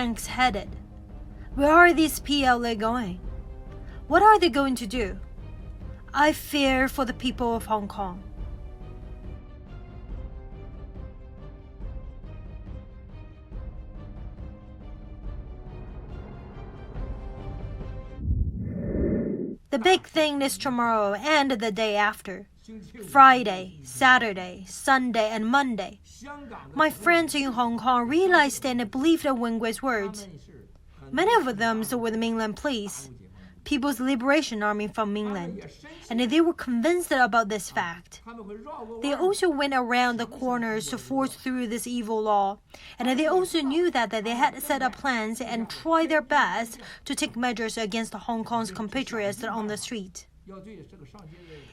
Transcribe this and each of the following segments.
tanks headed? Where are these PLA going? What are they going to do? I fear for the people of Hong Kong. The big thing is tomorrow and the day after. Friday, Saturday, Sunday, and Monday. My friends in Hong Kong realized and believed Wengwe's words. Many of them were the mainland police, People's Liberation Army from mainland, and they were convinced about this fact. They also went around the corners to force through this evil law, and they also knew that they had set up plans and tried their best to take measures against Hong Kong's compatriots on the street.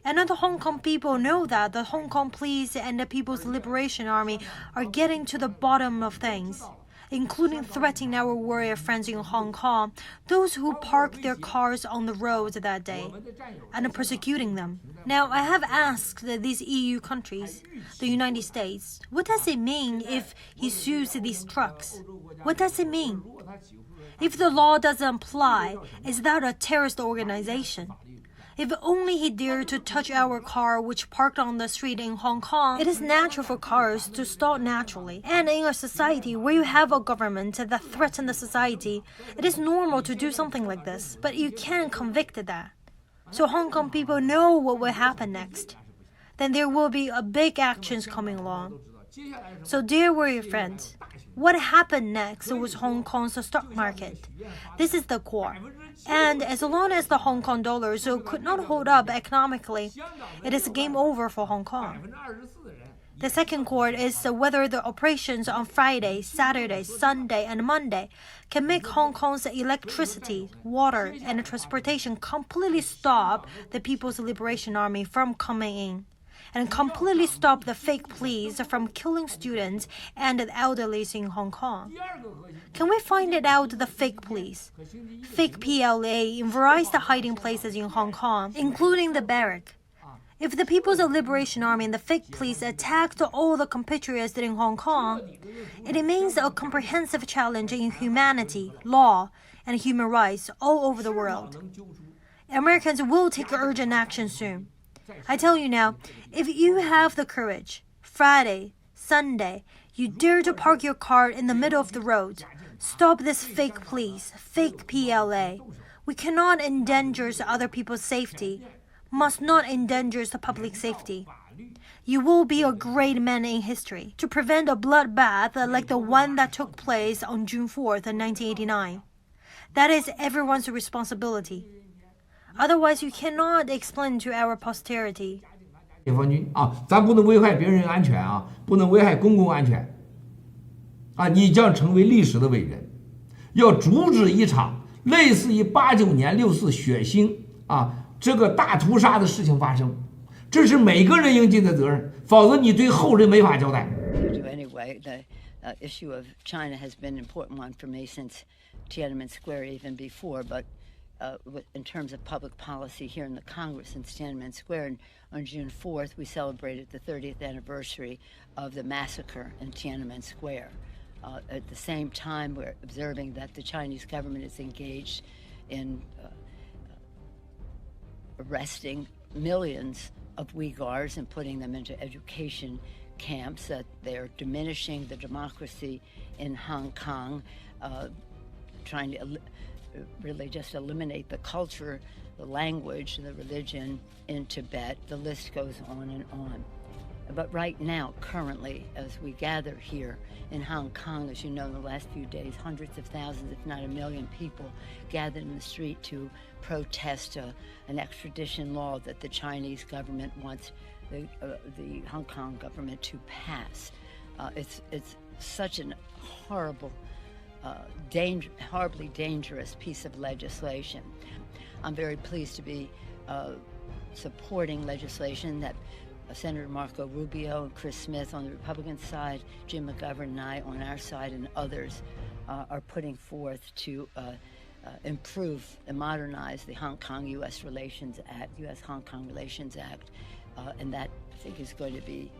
And the Hong Kong people know that the Hong Kong police and the People's Liberation Army are getting to the bottom of things, including threatening our warrior friends in Hong Kong, those who parked their cars on the roads that day, and persecuting them. Now, I have asked these EU countries, the United States, what does it mean if he sues these trucks? What does it mean? If the law doesn't apply, is that a terrorist organization? If only he dared to touch our car which parked on the street in Hong Kong, it is natural for cars to stop naturally. And in a society where you have a government that threatens the society, it is normal to do something like this. But you can't convict that. So Hong Kong people know what will happen next. Then there will be a big actions coming along. So dear warrior friends, what happened next was Hong Kong's stock market. This is the core. And as long as the Hong Kong dollar could not hold up economically, it is game over for Hong Kong. The second core is whether the operations on Friday, Saturday, Sunday, and Monday can make Hong Kong's electricity, water, and transportation completely stop the People's Liberation Army from coming in, and completely stop the fake police from killing students and the elderly in Hong Kong. Can we find it out the fake police, fake PLA in various hiding places in Hong Kong, including the barrack? If the People's Liberation Army and the fake police attacked all the compatriots in Hong Kong, it means a comprehensive challenge in humanity, law, and human rights all over the world. Americans will take urgent action soon. I tell you now, if you have the courage, Friday, Sunday, you dare to park your car in the middle of the road, stop this fake police, fake PLA. We cannot endanger other people's safety, must not endanger the public safety. You will be a great man in history to prevent a bloodbath like the one that took place on June 4th, 1989. That is everyone's responsibility. Otherwise, you cannot explain to our posterity. 解放军啊，咱不能危害别人安全啊，不能危害公共安全啊！你将成为历史的伟人，要阻止一场类似于89年6·4血腥啊这个大屠杀的事情发生，这是每个人应尽的责任，否则你对后人没法交代。Anyway, the issue of China has been an important one for me since Tiananmen Square, even before, but in terms of public policy here in the Congress in Tiananmen Square. And on June 4th, we celebrated the 30th anniversary of the massacre in Tiananmen Square. At the same time, we're observing that the Chinese government is engaged in arresting millions of Uyghurs and putting them into education camps, that they're diminishing the democracy in Hong Kong, trying to really just eliminate the culture, the language, the religion in Tibet. The list goes on and on. But right now, currently, as we gather here in Hong Kong, as you know, in the last few days, hundreds of thousands, if not 1 million people gathered in the street to protest an extradition law that the Chinese government wants the Hong Kong government to pass. It's such a horrible, horribly dangerous piece of legislation. I'm very pleased to be supporting legislation that Senator Marco Rubio and Chris Smith on the Republican side, Jim McGovern and I on our side, and others are putting forth to improve and modernize the Hong Kong U.S. Relations Act, U.S.-Hong Kong Relations Act, and that I think is going to be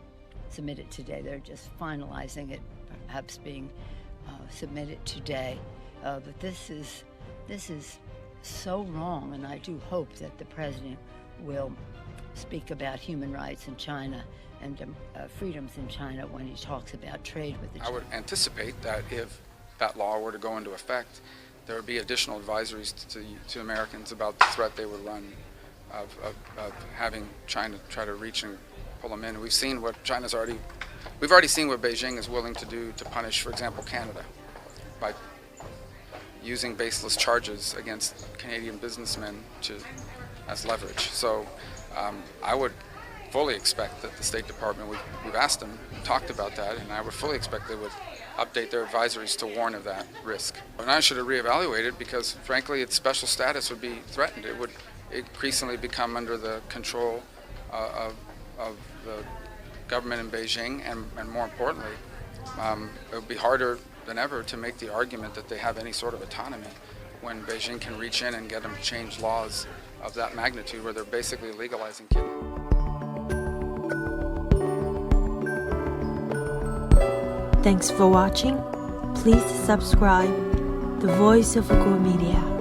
submitted today. They're just finalizing it, perhaps being submitted today. But this is so wrong, and I do hope that the president will speak about human rights in China and freedoms in China when he talks about trade with the China. I would anticipate that if that law were to go into effect, there would be additional advisories to Americans about the threat they would run of having China try to reach and pull them in. We've already seen what Beijing is willing to do to punish, for example, Canada by using baseless charges against Canadian businessmen as leverage. So I would fully expect that the State Department, we've asked them, talked about that, and I would fully expect they would update their advisories to warn of that risk. And I should have reevaluated because, frankly, its special status would be threatened. It would increasingly become under the control of the government in Beijing, and more importantly, it would be harder than ever to make the argument that they have any sort of autonomy when Beijing can reach in and get them to change laws of that magnitude where they're basically legalizing kidnapping. Thanks for watching. Please subscribe. The Voice of Go Media.